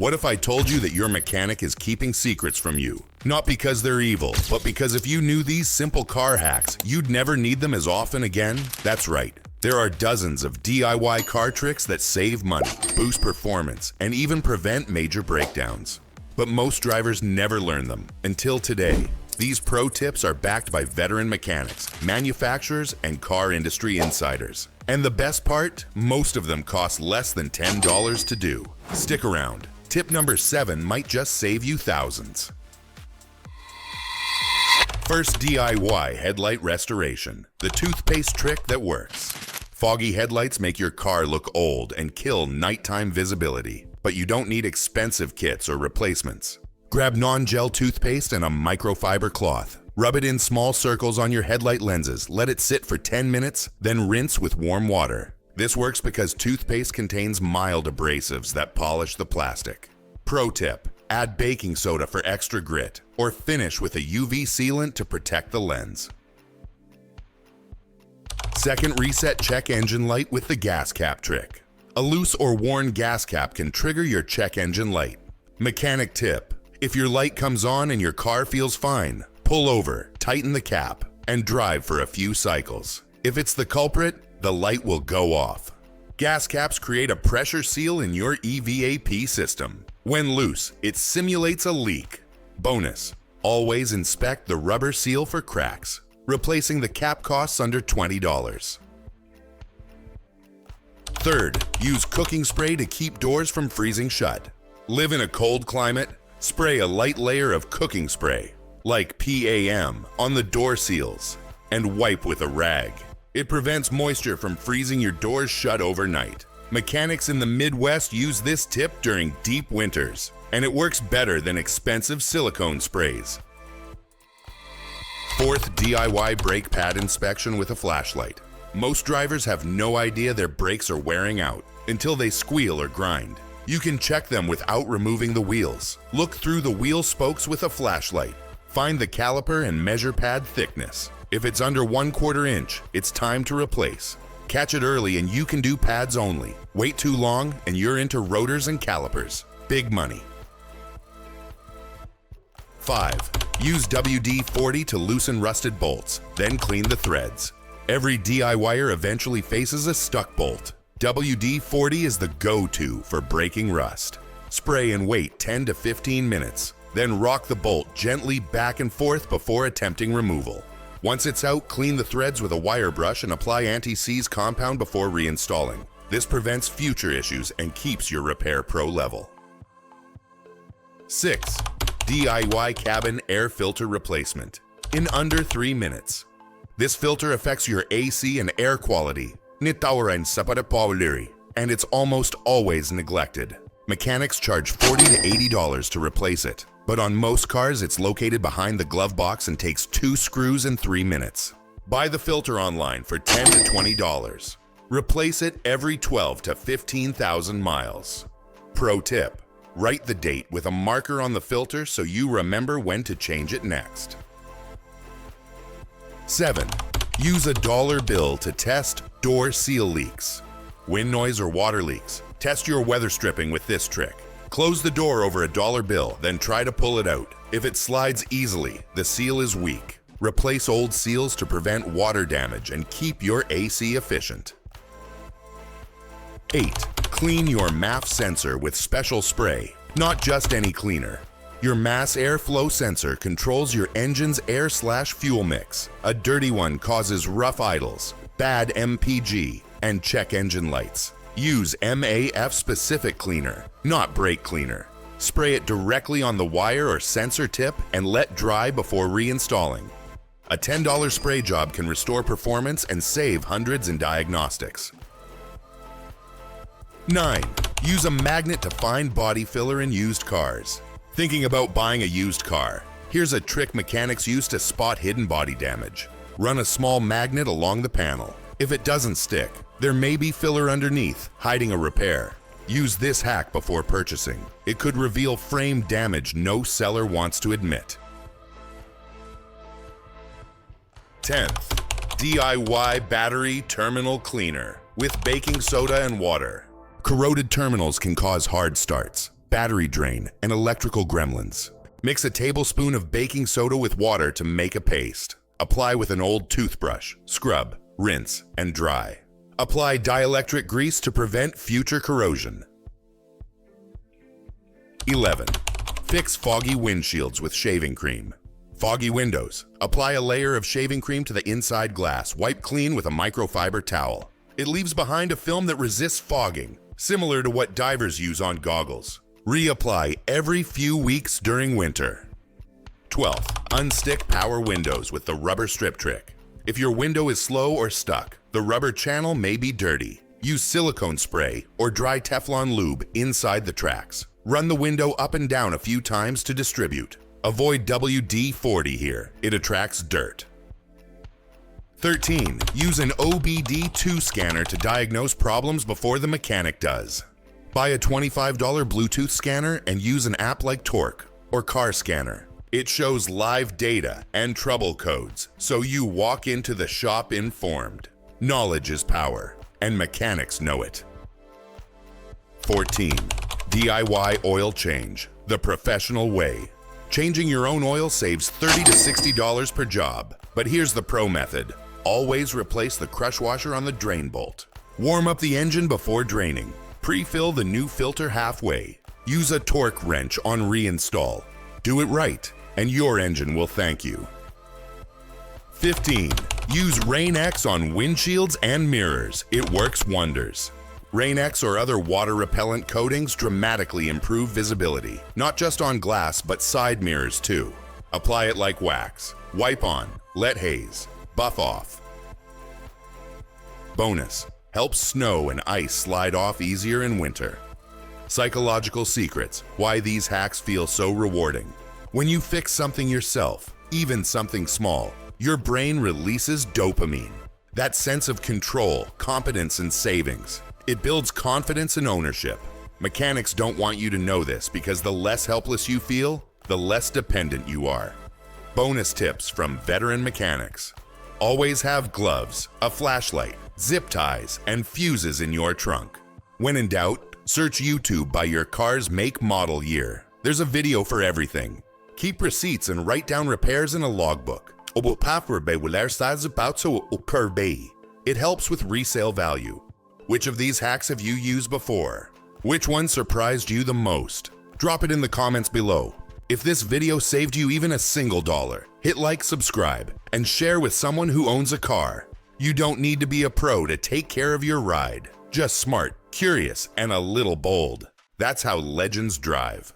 What if I told you that your mechanic is keeping secrets from you? Not because they're evil, but because if you knew these simple car hacks, you'd never need them as often again? That's right. There are dozens of DIY car tricks that save money, boost performance, and even prevent major breakdowns. But most drivers never learn them until today. These pro tips are backed by veteran mechanics, manufacturers, and car industry insiders. And the best part? Most of them cost less than $10 to do. Stick around. Tip number 7 might just save you thousands. First, DIY headlight restoration. The toothpaste trick that works. Foggy headlights make your car look old and kill nighttime visibility, but you don't need expensive kits or replacements. Grab non-gel toothpaste and a microfiber cloth. Rub it in small circles on your headlight lenses, let it sit for 10 minutes, then rinse with warm water. This works because toothpaste contains mild abrasives that polish the plastic. Pro tip: add baking soda for extra grit, or finish with a UV sealant to protect the lens. Second, reset check engine light with the gas cap trick. A loose or worn gas cap can trigger your check engine light. Mechanic tip: if your light comes on and your car feels fine, pull over, tighten the cap, and drive for a few cycles. If it's the culprit, the light will go off. Gas caps create a pressure seal in your EVAP system. When loose, it simulates a leak. Bonus: always inspect the rubber seal for cracks. Replacing the cap costs under $20. Third, use cooking spray to keep doors from freezing shut. Live in a cold climate? Spray a light layer of cooking spray, like PAM, on the door seals, and wipe with a rag. It prevents moisture from freezing your doors shut overnight. Mechanics in the Midwest use this tip during deep winters, and it works better than expensive silicone sprays. Fourth, DIY brake pad inspection with a flashlight. Most drivers have no idea their brakes are wearing out until they squeal or grind. You can check them without removing the wheels. Look through the wheel spokes with a flashlight. Find the caliper and measure pad thickness. If it's under 1/4 inch, it's time to replace. Catch it early and you can do pads only. Wait too long and you're into rotors and calipers. Big money. 5. Use WD-40 to loosen rusted bolts, then clean the threads. Every DIYer eventually faces a stuck bolt. WD-40 is the go-to for breaking rust. Spray and wait 10 to 15 minutes, then rock the bolt gently back and forth before attempting removal. Once it's out, clean the threads with a wire brush and apply anti-seize compound before reinstalling. This prevents future issues and keeps your repair pro level. 6. DIY cabin air filter replacement in under 3 minutes. This filter affects your AC and air quality, and it's almost always neglected. Mechanics charge $40 to $80 to replace it, but on most cars it's located behind the glove box and takes 2 screws in 3 minutes. Buy the filter online for $10 to $20. Replace it every 12 to 15,000 miles. Pro tip: write the date with a marker on the filter so you remember when to change it next. 7. Use a dollar bill to test door seal leaks. Wind noise or water leaks? Test your weather stripping with this trick. Close the door over a dollar bill, then try to pull it out. If it slides easily, the seal is weak. Replace old seals to prevent water damage and keep your AC efficient. 8. Clean your MAF sensor with special spray, not just any cleaner. Your mass airflow sensor controls your engine's air/fuel mix. A dirty one causes rough idles, bad MPG, and check engine lights. Use MAF specific cleaner, not brake cleaner. Spray it directly on the wire or sensor tip and let dry before reinstalling. A $10 spray job can restore performance and save hundreds in diagnostics. 9. Use a magnet to find body filler in used cars. Thinking about buying a used car? Here's a trick mechanics use to spot hidden body damage. Run a small magnet along the panel. If it doesn't stick, there may be filler underneath, hiding a repair. Use this hack before purchasing. It could reveal frame damage no seller wants to admit. 10th, DIY battery terminal cleaner with baking soda and water. Corroded terminals can cause hard starts. battery drain, and electrical gremlins. Mix a tablespoon of baking soda with water to make a paste. Apply with an old toothbrush, scrub, rinse, and dry. Apply dielectric grease to prevent future corrosion. 11. Fix foggy windshields with shaving cream. Foggy windows. Apply a layer of shaving cream to the inside glass. Wipe clean with a microfiber towel. It leaves behind a film that resists fogging, similar to what divers use on goggles. Reapply every few weeks during winter. 12. Unstick power windows with the rubber strip trick. If your window is slow or stuck, the rubber channel may be dirty. Use silicone spray or dry Teflon lube inside the tracks. Run the window up and down a few times to distribute. Avoid WD-40 here. It attracts dirt. 13. Use an OBD2 scanner to diagnose problems before the mechanic does. Buy a $25 Bluetooth scanner and use an app like Torque or Car Scanner. It shows live data and trouble codes, so you walk into the shop informed. Knowledge is power, and mechanics know it. 14. DIY oil change, the professional way. Changing your own oil saves $30 to $60 per job, but here's the pro method. Always replace the crush washer on the drain bolt. Warm up the engine before draining. Pre-fill the new filter halfway. Use a torque wrench on reinstall. Do it right, and your engine will thank you. 15. Use Rain-X on windshields and mirrors. It works wonders. Rain-X or other water-repellent coatings dramatically improve visibility, not just on glass, but side mirrors too. Apply it like wax. Wipe on, let haze, buff off. Bonus: helps snow and ice slide off easier in winter. Psychological secrets: why these hacks feel so rewarding. When you fix something yourself, even something small, your brain releases dopamine. That sense of control, competence, and savings. It builds confidence and ownership. Mechanics don't want you to know this because the less helpless you feel, the less dependent you are. Bonus tips from veteran mechanics. Always have gloves, a flashlight, zip ties, and fuses in your trunk. When in doubt, search YouTube by your car's make, model, year. There's a video for everything. Keep receipts and write down repairs in a logbook. It helps with resale value. Which of these hacks have you used before? Which one surprised you the most? Drop it in the comments below. If this video saved you even a single dollar, hit like, subscribe, and share with someone who owns a car. You don't need to be a pro to take care of your ride. Just smart, curious, and a little bold. That's how legends drive.